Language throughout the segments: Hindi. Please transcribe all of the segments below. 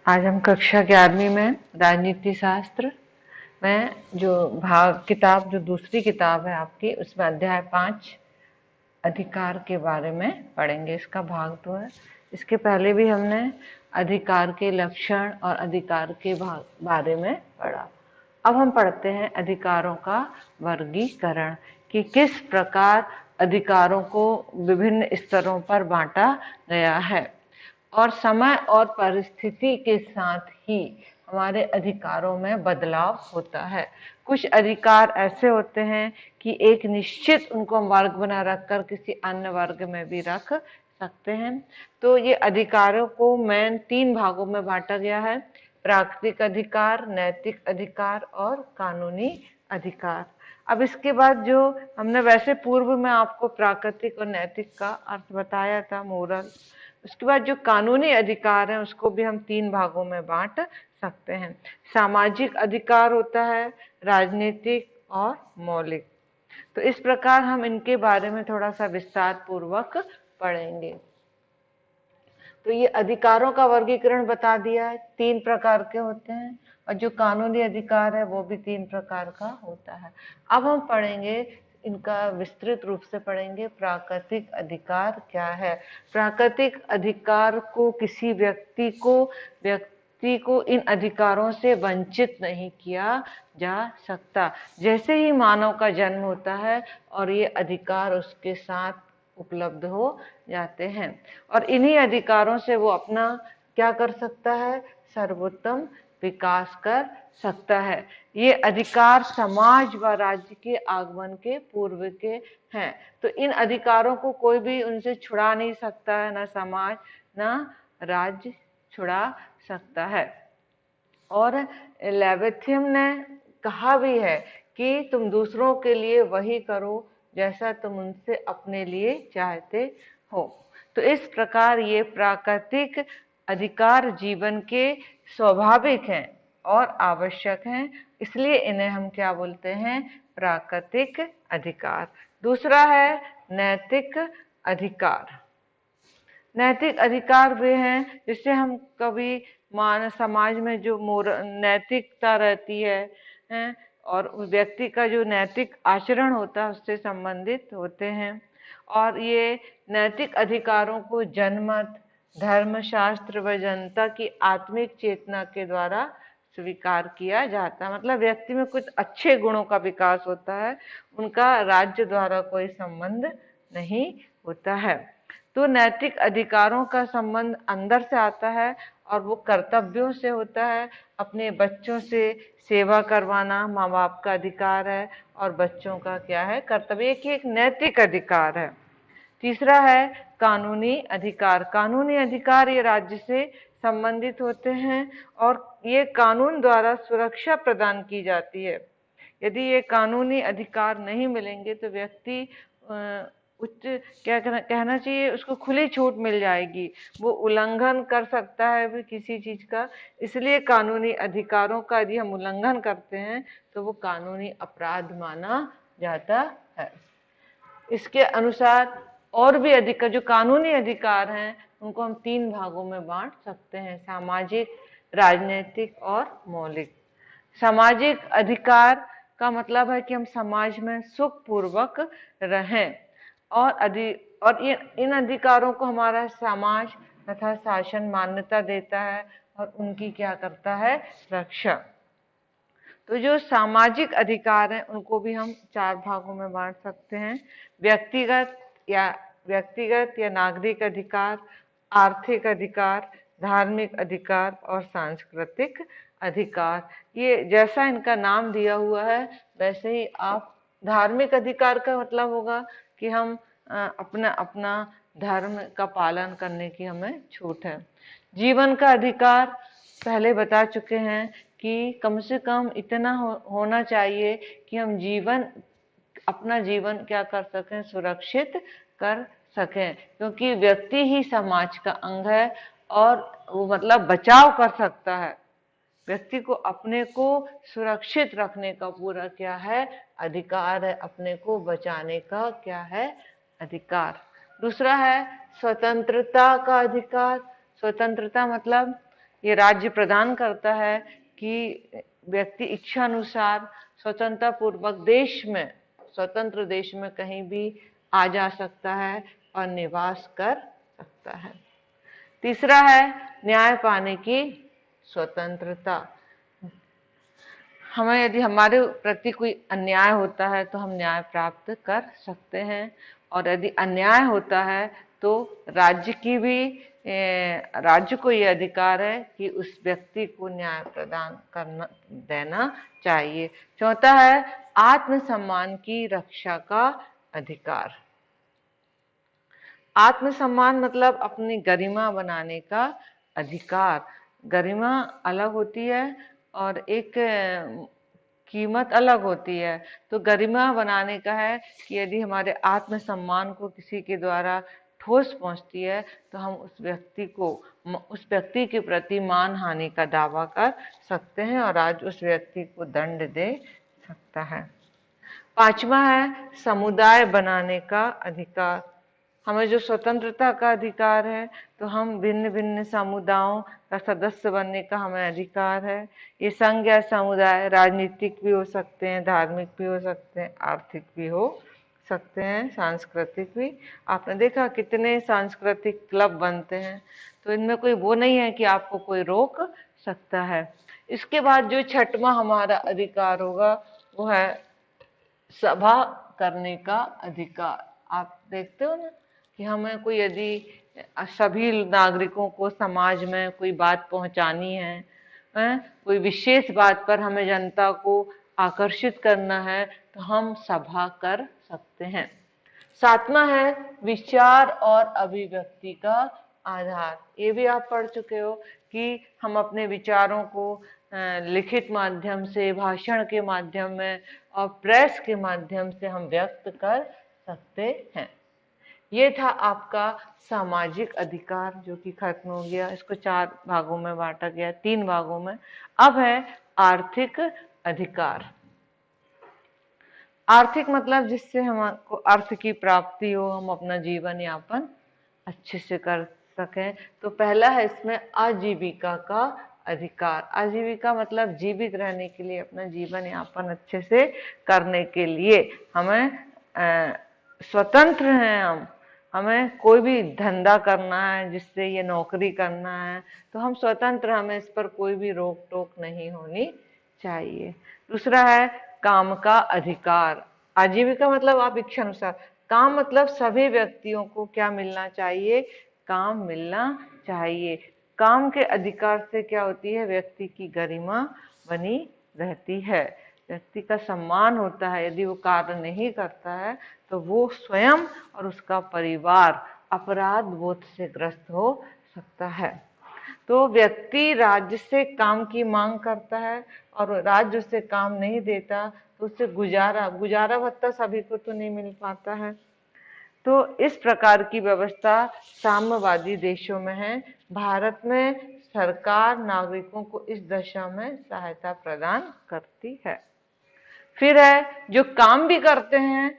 आज हम कक्षा 11वीं में राजनीति शास्त्र में जो भाग किताब जो दूसरी किताब है आपकी, उसमें अध्याय 5 अधिकार के बारे में पढ़ेंगे। इसका भाग 2 है। इसके पहले भी हमने अधिकार के लक्षण और अधिकार के बारे में पढ़ा। अब हम पढ़ते हैं अधिकारों का वर्गीकरण कि किस प्रकार अधिकारों को विभिन्न स्तरों पर बांटा गया है और समय और परिस्थिति के साथ ही हमारे अधिकारों में बदलाव होता है। कुछ अधिकार ऐसे होते हैं कि एक निश्चित उनको हम वर्ग बना रखकर किसी अन्य वर्ग में भी रख सकते हैं। तो ये अधिकारों को मेन 3 भागों में बांटा गया है: प्राकृतिक अधिकार, नैतिक अधिकार और कानूनी अधिकार। अब इसके बाद जो हमने वैसे पूर्व में आपको प्राकृतिक और नैतिक का अर्थ बताया था, मोरल। उसके बाद जो कानूनी अधिकार है उसको भी हम 3 भागों में बांट सकते हैं। सामाजिक अधिकार होता है, राजनीतिक और मौलिक। तो इस प्रकार हम इनके बारे में थोड़ा सा विस्तार पूर्वक पढ़ेंगे। तो ये अधिकारों का वर्गीकरण बता दिया है, 3 प्रकार के होते हैं और जो कानूनी अधिकार है वो भी 3 प्रकार का होता है। अब हम पढ़ेंगे, इनका विस्तृत रूप से पढ़ेंगे। प्राकृतिक अधिकार क्या है? प्राकृतिक अधिकार को किसी व्यक्ति को इन अधिकारों से वंचित नहीं किया जा सकता। जैसे ही मानव का जन्म होता है और ये अधिकार उसके साथ उपलब्ध हो जाते हैं और इन्हीं अधिकारों से वो अपना क्या कर सकता है? सर्वोत्तम विकास कर सकता है। ये अधिकार समाज व राज्य के आगमन के पूर्व के हैं। तो इन अधिकारों को कोई भी उनसे छुड़ा नहीं सकता है, ना समाज ना राज्य छुड़ा सकता है। और लेविथियम ने कहा भी है कि तुम दूसरों के लिए वही करो जैसा तुम उनसे अपने लिए चाहते हो। तो इस प्रकार ये प्राकृतिक अधिकार जीवन के स्वाभाविक हैं और आवश्यक हैं, इसलिए इन्हें हम क्या बोलते हैं? प्राकृतिक अधिकार। दूसरा है नैतिक अधिकार। नैतिक अधिकार वे हैं जिससे हम कभी समाज में जो नैतिकता रहती है और व्यक्ति का जो नैतिक आचरण होता है उससे संबंधित होते हैं। और ये नैतिक अधिकारों को जनमत, धर्मशास्त्र व जनता की आत्मिक चेतना के द्वारा स्वीकार किया जाता है। मतलब व्यक्ति में कुछ अच्छे गुणों का विकास होता है, उनका राज्य द्वारा कोई संबंध नहीं होता है। तो नैतिक अधिकारों का संबंध अंदर से आता है और वो कर्तव्यों से होता है। अपने बच्चों से सेवा करवाना माँ बाप का अधिकार है और बच्चों का क्या है? कर्तव्य। एक नैतिक अधिकार है। तीसरा है कानूनी अधिकार। कानूनी अधिकार ये राज्य से संबंधित होते हैं और ये कानून द्वारा सुरक्षा प्रदान की जाती है। यदि ये कानूनी अधिकार नहीं मिलेंगे तो व्यक्ति उच्च क्या कहना चाहिए, उसको खुली छूट मिल जाएगी, वो उल्लंघन कर सकता है भी किसी चीज का। इसलिए कानूनी अधिकारों का यदि हम उल्लंघन करते हैं तो वो कानूनी अपराध माना जाता है। इसके अनुसार और भी अधिकार, जो कानूनी अधिकार हैं उनको हम 3 भागों में बांट सकते हैं: सामाजिक, राजनीतिक और मौलिक। सामाजिक अधिकार का मतलब है कि हम समाज में सुखपूर्वक रहें और इन अधिकारों को हमारा समाज तथा शासन मान्यता देता है और उनकी क्या करता है? रक्षा। तो जो सामाजिक अधिकार हैं उनको भी हम 4 भागों में बांट सकते हैं: व्यक्तिगत या नागरिक अधिकार, आर्थिक अधिकार, धार्मिक अधिकार और सांस्कृतिक अधिकार। ये जैसा इनका नाम दिया हुआ है वैसे ही आप धार्मिक अधिकार का मतलब होगा कि हम अपना अपना धर्म का पालन करने की हमें छूट है। जीवन का अधिकार पहले बता चुके हैं कि कम से कम इतना होना चाहिए कि हम अपना जीवन क्या कर सकें? सुरक्षित कर सकें, क्योंकि व्यक्ति ही समाज का अंग है और वो मतलब बचाव कर सकता है। व्यक्ति को अपने को सुरक्षित रखने का पूरा क्या है? अधिकार है। अपने को बचाने का क्या है? अधिकार। दूसरा है स्वतंत्रता का अधिकार। स्वतंत्रता मतलब ये राज्य प्रदान करता है कि व्यक्ति इच्छा अनुसार स्वतंत्रता पूर्वक देश में, स्वतंत्र देश में कहीं भी आ जा सकता है और निवास कर सकता है। तीसरा है न्याय पाने की स्वतंत्रता। हमें यदि हमारे प्रति कोई अन्याय होता है तो हम न्याय प्राप्त कर सकते हैं, और यदि अन्याय होता है तो राज्य को ये अधिकार है कि उस व्यक्ति को न्याय प्रदान करना देना चाहिए। चौथा है आत्मसम्मान की रक्षा का अधिकार। आत्मसम्मान मतलब अपनी गरिमा बनाने का अधिकार। गरिमा अलग होती है और एक कीमत अलग होती है। तो गरिमा बनाने का है कि यदि हमारे आत्मसम्मान को किसी के द्वारा ठोस पहुंचती है तो हम उस व्यक्ति के प्रति मान हानि का दावा कर सकते हैं और आज उस व्यक्ति को दंड दे सकता है। पांचवा है समुदाय बनाने का अधिकार। हमें जो स्वतंत्रता का अधिकार है तो हम भिन्न भिन्न समुदायों का सदस्य बनने का हमें अधिकार है। ये संघ या समुदाय राजनीतिक भी हो सकते हैं, धार्मिक भी हो सकते हैं, आर्थिक भी हो सकते हैं, सांस्कृतिक भी। आपने देखा कितने सांस्कृतिक क्लब बनते हैं, तो इनमें कोई वो नहीं है कि आपको कोई रोक सकता है। इसके बाद जो छठवां हमारा अधिकार होगा वो है सभा करने का अधिकार। आप देखते हो ना कि हमें कोई यदि सभी नागरिकों को समाज में कोई बात पहुंचानी है, कोई विशेष बात पर हमें जनता को आकर्षित करना है तो हम सभा कर सकते हैं। सातवां है विचार और अभिव्यक्ति का आधार। ये भी आप पढ़ चुके हो कि हम अपने विचारों को लिखित माध्यम से, भाषण के माध्यम में और प्रेस के माध्यम से हम व्यक्त कर सकते हैं। ये था आपका सामाजिक अधिकार जो कि खत्म हो गया। इसको 4 भागों में बांटा गया, 3 भागों में। अब है आर्थिक अधिकार। आर्थिक मतलब जिससे हमको अर्थ की प्राप्ति हो, हम अपना जीवन यापन अच्छे से कर सकें। तो पहला है इसमें आजीविका का अधिकार। आजीविका मतलब जीवित रहने के लिए, अपना जीवन यापन अच्छे से करने के लिए हमें स्वतंत्र हैं। हमें कोई भी धंधा करना है, जिससे ये नौकरी करना है, तो हम स्वतंत्र, हमें इस पर कोई भी रोक टोक नहीं होनी चाहिए। दूसरा है काम का अधिकार। आजीविका मतलब आप इच्छा अनुसार, काम मतलब सभी व्यक्तियों को क्या मिलना चाहिए, काम मिलना चाहिए। काम के अधिकार से क्या होती है, व्यक्ति की गरिमा बनी रहती है, व्यक्ति का सम्मान होता है। यदि वो कार्य नहीं करता है तो वो स्वयं और उसका परिवार अपराध बोध से ग्रस्त हो सकता है। तो व्यक्ति राज्य से काम की मांग करता है और राज्य उसे काम नहीं देता तो उससे गुजारा भत्ता सभी को तो नहीं मिल पाता है। तो इस प्रकार की व्यवस्था साम्यवादी देशों में है। भारत में सरकार नागरिकों को इस दशा में सहायता प्रदान करती है। फिर है जो काम भी करते हैं,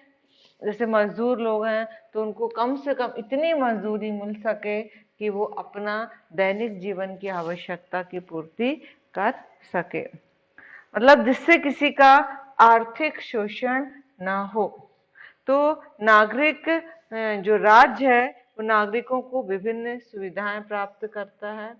जैसे मजदूर लोग हैं, तो उनको कम से कम इतनी मजदूरी मिल सके कि वो अपना दैनिक जीवन की आवश्यकता की पूर्ति कर सके, मतलब जिससे किसी का आर्थिक शोषण ना हो। तो नागरिक जो राज्य है वो नागरिकों को विभिन्न सुविधाएं प्राप्त करता है।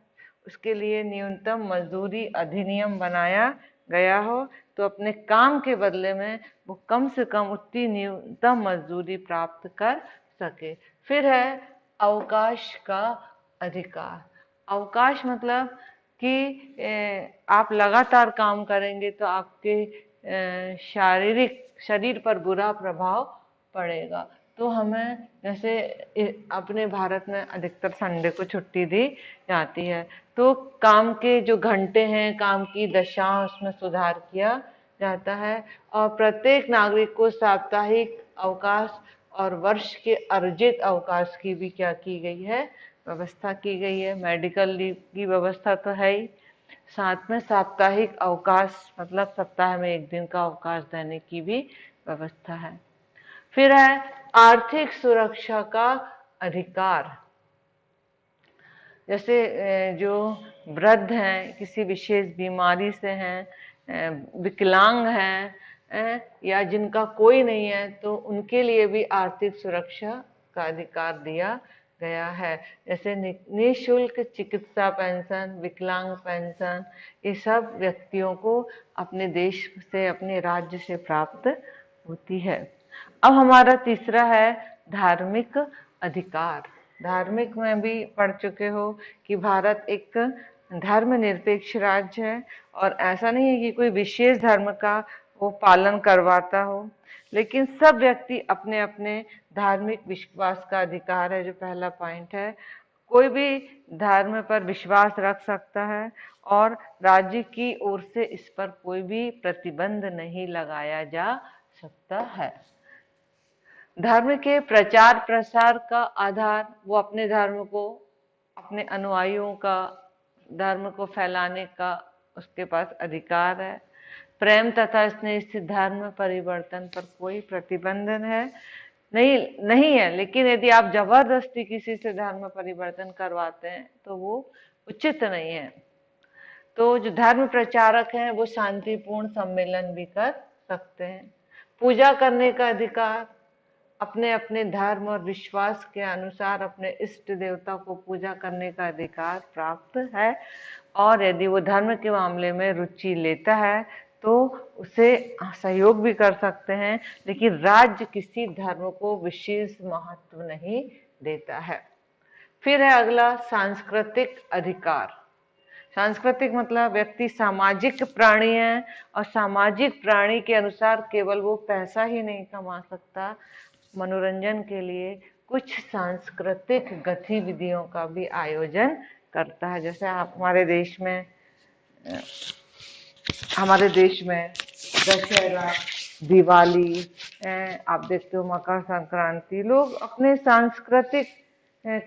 उसके लिए न्यूनतम मजदूरी अधिनियम बनाया गया हो तो अपने काम के बदले में वो कम से कम उतनी न्यूनतम मजदूरी प्राप्त कर सके। फिर है अवकाश का अधिकार। अवकाश मतलब कि आप लगातार काम करेंगे तो आपके शरीर पर बुरा प्रभाव पड़ेगा। तो हमें जैसे अपने भारत में अधिकतर संडे को छुट्टी दी जाती है, तो काम के जो घंटे हैं, काम की दशा, उसमें सुधार किया जाता है और प्रत्येक नागरिक को साप्ताहिक अवकाश और वर्ष के अर्जित अवकाश की भी क्या की गई है, व्यवस्था की गई है। मेडिकल लीव की व्यवस्था तो है ही, साथ में साप्ताहिक अवकाश मतलब सप्ताह में 1 दिन का अवकाश देने की भी व्यवस्था है। फिर है आर्थिक सुरक्षा का अधिकार। जैसे जो वृद्ध हैं, किसी विशेष बीमारी से हैं, विकलांग हैं, या जिनका कोई नहीं है, तो उनके लिए भी आर्थिक सुरक्षा का अधिकार दिया गया है। जैसे निःशुल्क चिकित्सा पेंशन, विकलांग पेंशन, ये सब व्यक्तियों को अपने देश से, अपने राज्य से प्राप्त होती है। अब हमारा तीसरा है धार्मिक अधिकार। धार्मिक में भी पढ़ चुके हो कि भारत एक धर्मनिरपेक्ष राज्य है, और ऐसा नहीं है कि कोई विशेष धर्म का वो पालन करवाता हो, लेकिन सब व्यक्ति अपने अपने धार्मिक विश्वास का अधिकार है, जो पहला पॉइंट है। कोई भी धर्म पर विश्वास रख सकता है, और राज्य की ओर से इस पर कोई भी प्रतिबंध नहीं लगाया जा सकता है। धर्म के प्रचार प्रसार का आधार, वो अपने धर्म को, अपने अनुयायियों का धर्म को फैलाने का उसके पास अधिकार है। प्रेम तथा स्नेह से धर्म परिवर्तन पर कोई प्रतिबंध है नहीं है, लेकिन यदि आप जबरदस्ती किसी से धर्म परिवर्तन करवाते हैं तो वो उचित नहीं है। तो जो धर्म प्रचारक हैं वो शांतिपूर्ण सम्मेलन भी कर सकते हैं। पूजा करने का अधिकार, अपने अपने धर्म और विश्वास के अनुसार अपने इष्ट देवता को पूजा करने का अधिकार प्राप्त है, और यदि वो धर्म के मामले में रुचि लेता है तो उसे सहयोग भी कर सकते हैं, लेकिन राज्य किसी धर्म को विशेष महत्व नहीं देता है। फिर है अगला सांस्कृतिक अधिकार। सांस्कृतिक मतलब व्यक्ति सामाजिक प्राणी है, और सामाजिक प्राणी के अनुसार केवल वो पैसा ही नहीं कमा सकता, मनोरंजन के लिए कुछ सांस्कृतिक गतिविधियों का भी आयोजन करता है। जैसे आप हमारे देश में दशहरा, दिवाली, आप देखते हो मकर संक्रांति, लोग अपने सांस्कृतिक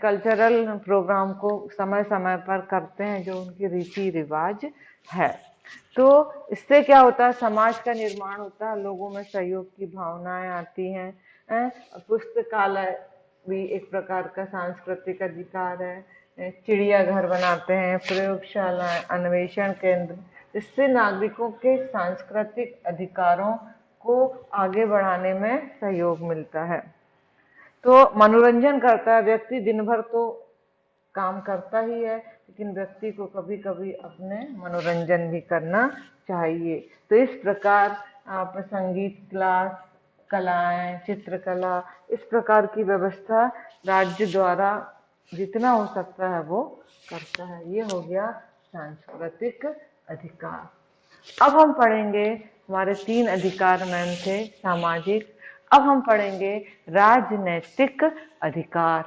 कल्चरल प्रोग्राम को समय समय पर करते हैं, जो उनकी रीति रिवाज है। तो इससे क्या होता है, समाज का निर्माण होता है, लोगों में सहयोग की भावनाएं आती हैं। पुस्तकालय भी एक प्रकार का सांस्कृतिक अधिकार है। चिड़ियाघर बनाते हैं, प्रयोगशाला, अन्वेषण केंद्र, इससे नागरिकों के सांस्कृतिक अधिकारों को आगे बढ़ाने में सहयोग मिलता है। तो मनोरंजन करता है व्यक्ति, दिन भर तो काम करता ही है, लेकिन व्यक्ति को कभी कभी अपने मनोरंजन भी करना चाहिए। तो इस प्रकार आप संगीत क्लास, कलाएं, चित्रकला, इस प्रकार की व्यवस्था राज्य द्वारा जितना हो सकता है वो करता है। ये हो गया सांस्कृतिक अधिकार। अब हम पढ़ेंगे, हमारे 3 अधिकार मैम थे सामाजिक। अब हम पढ़ेंगे राजनैतिक अधिकार।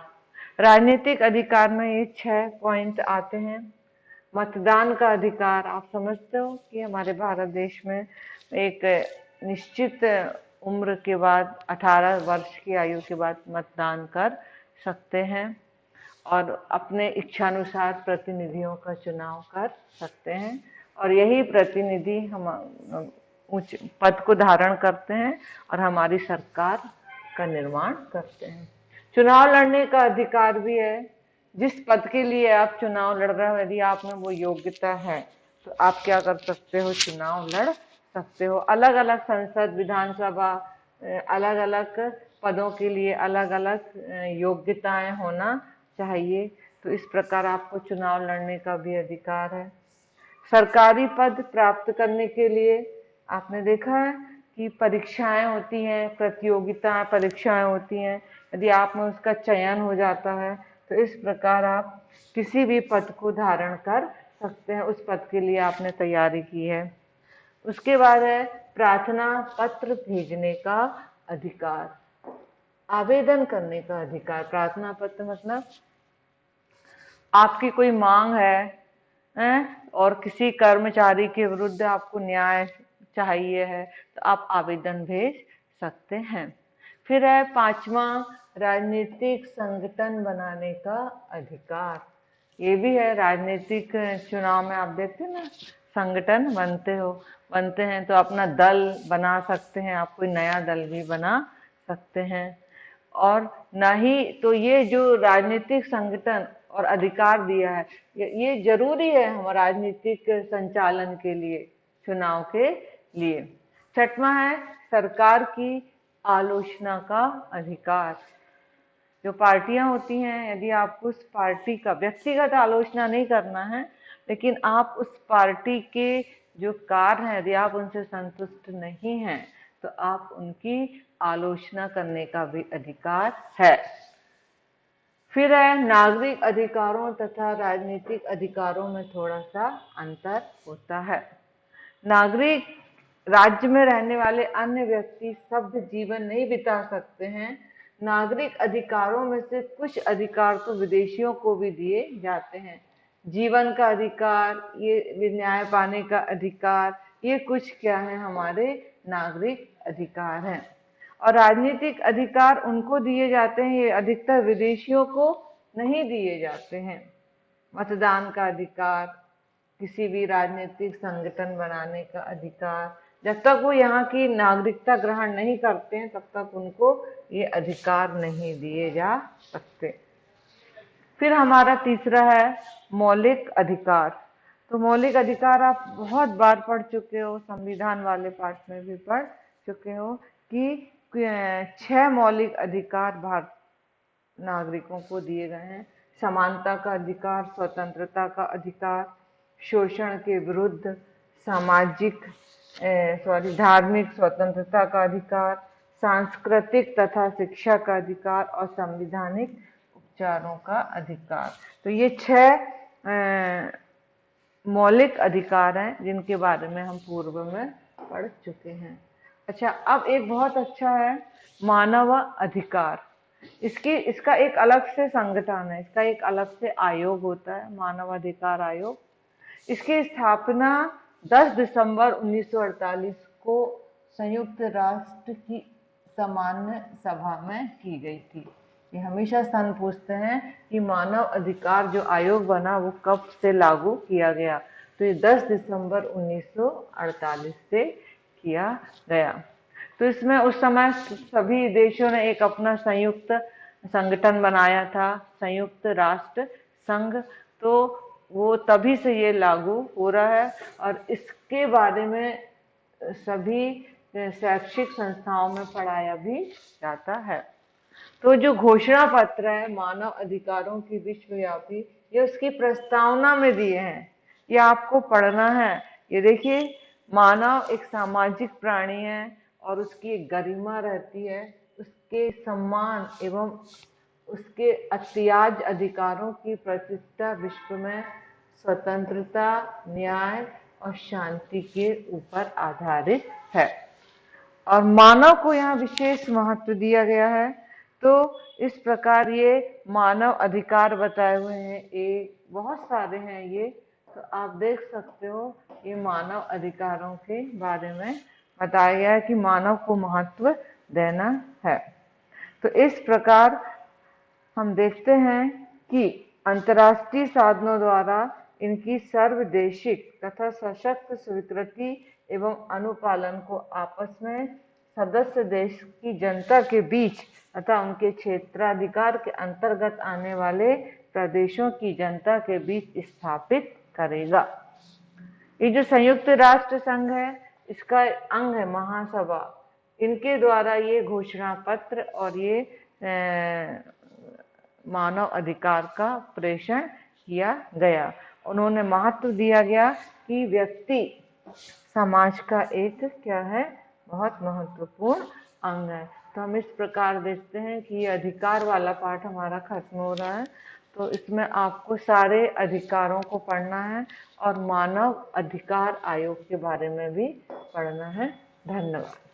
राजनीतिक अधिकार में ये 6 पॉइंट आते हैं। मतदान का अधिकार, आप समझते हो कि हमारे भारत देश में एक निश्चित उम्र के बाद 18 वर्ष की आयु के बाद मतदान कर सकते हैं, और अपने इच्छानुसार प्रतिनिधियों का चुनाव कर सकते हैं, और यही प्रतिनिधि हम उच्च पद को धारण करते हैं और हमारी सरकार का निर्माण करते हैं। चुनाव लड़ने का अधिकार भी है। जिस पद के लिए आप चुनाव लड़ रहे हो, यदि आप में वो योग्यता है तो आप क्या कर सकते हो, चुनाव लड़ सकते हो। अलग अलग संसद, विधानसभा, अलग अलग पदों के लिए अलग अलग योग्यताएं होना चाहिए। तो इस प्रकार आपको चुनाव लड़ने का भी अधिकार है। सरकारी पद प्राप्त करने के लिए आपने देखा है कि परीक्षाएं होती हैं, प्रतियोगिता परीक्षाएं होती हैं। यदि आप में उसका चयन हो जाता है तो इस प्रकार आप किसी भी पद को धारण कर सकते हैं, उस पद के लिए आपने तैयारी की है। उसके बाद है प्रार्थना पत्र भेजने का अधिकार, आवेदन करने का अधिकार। प्रार्थना पत्र मतलब आपकी कोई मांग है और किसी कर्मचारी के विरुद्ध आपको न्याय चाहिए है, तो आप आवेदन भेज सकते हैं। फिर है 5वां राजनीतिक संगठन बनाने का अधिकार। ये भी है, राजनीतिक चुनाव में आप देखते हैं ना, संगठन बनते हैं तो अपना दल बना सकते हैं, आप कोई नया दल भी बना सकते हैं। और ना ही तो ये जो राजनीतिक संगठन और अधिकार दिया है। ये जरूरी है हम राजनीतिक संचालन के लिए, चुनाव के लिए। छठवां है सरकार की आलोचना का अधिकार। जो पार्टियां होती हैं, यदि आपको उस पार्टी का व्यक्तिगत आलोचना नहीं करना है, लेकिन आप उस पार्टी के जो कार्य हैं यदि आप उनसे संतुष्ट नहीं हैं, तो आप उनकी आलोचना करने का भी अधिकार है। फिर है नागरिक अधिकारों तथा राजनीतिक अधिकारों में थोड़ा सा अंतर होता है। नागरिक राज्य में रहने वाले अन्य व्यक्ति सभ्य जीवन नहीं बिता सकते हैं। नागरिक अधिकारों में से कुछ अधिकार तो विदेशियों को भी दिए जाते हैं। जीवन का अधिकार, ये न्याय पाने का अधिकार, ये कुछ क्या है हमारे नागरिक अधिकार हैं। और राजनीतिक अधिकार उनको दिए जाते हैं, ये अधिकतर विदेशियों को नहीं दिए जाते हैं। मतदान का अधिकार, किसी भी राजनीतिक संगठन बनाने का अधिकार, जब तक वो यहाँ की नागरिकता ग्रहण नहीं करते हैं तब तक उनको ये अधिकार नहीं दिए जा सकते। फिर हमारा तीसरा है मौलिक अधिकार। तो मौलिक अधिकार आप बहुत बार पढ़ चुके हो, संविधान वाले पाठ में भी पढ़ चुके हो कि 6 मौलिक अधिकार भारत नागरिकों को दिए गए हैं। समानता का अधिकार, स्वतंत्रता का अधिकार, शोषण के विरुद्ध धार्मिक स्वतंत्रता का अधिकार, सांस्कृतिक तथा शिक्षा का अधिकार और संवैधानिक उपचारों का अधिकार। तो ये 6 मौलिक अधिकार हैं जिनके बारे में हम पूर्व में पढ़ चुके हैं। अच्छा, अब एक बहुत अच्छा है मानव अधिकार। इसका एक अलग से संगठन है, इसका एक अलग से आयोग होता है, मानव अधिकार आयोग। इसकी स्थापना 10 दिसंबर 1948 को संयुक्त राष्ट्र की सामान्य सभा में की गई थी। ये हमेशा सन पूछते हैं कि मानव अधिकार जो आयोग बना वो कब से लागू किया गया, तो ये 10 दिसंबर 1948 से किया गया। तो इसमें उस समय सभी देशों ने एक अपना संयुक्त संगठन बनाया था, संयुक्त राष्ट्र संघ। तो वो तभी से ये लागू हो रहा है और इसके बारे में सभी शैक्षिक संस्थाओं में पढ़ाया भी जाता है। तो जो घोषणा पत्र है मानव अधिकारों की विश्वव्यापी, ये उसकी प्रस्तावना में दिए हैं, ये आपको पढ़ना है। ये देखिए, मानव एक सामाजिक प्राणी है और उसकी एक गरिमा रहती है, उसके सम्मान एवं उसके अत्याज अधिकारों की प्रतिष्ठा विश्व में स्वतंत्रता, न्याय और शांति के ऊपर आधारित है और मानव को यहाँ विशेष महत्व दिया गया है। तो इस प्रकार ये मानव अधिकार बताए हुए हैं, ये बहुत सारे हैं ये, तो आप देख सकते हो ये मानव अधिकारों के बारे में बताया गया है कि मानव को महत्व देना है। तो इस प्रकार हम देखते हैं कि अंतर्राष्ट्रीय साधनों द्वारा इनकी सर्वदेशिक तथा सशक्त स्वीकृति एवं अनुपालन को आपस में सदस्य देश की जनता के बीच तथा उनके क्षेत्राधिकार के अंतर्गत आने वाले प्रदेशों की जनता के बीच स्थापित करेगा। ये जो संयुक्त राष्ट्र संघ है, इसका अंग है महासभा, इनके द्वारा ये घोषणा पत्र और ये मानव अधिकार का प्रेषण किया गया। उन्होंने महत्व दिया गया कि व्यक्ति समाज का एक क्या है, बहुत महत्वपूर्ण अंग है। तो हम इस प्रकार देखते हैं कि ये अधिकार वाला पाठ हमारा खत्म हो रहा है। तो इसमें आपको सारे अधिकारों को पढ़ना है और मानव अधिकार आयोग के बारे में भी पढ़ना है। धन्यवाद।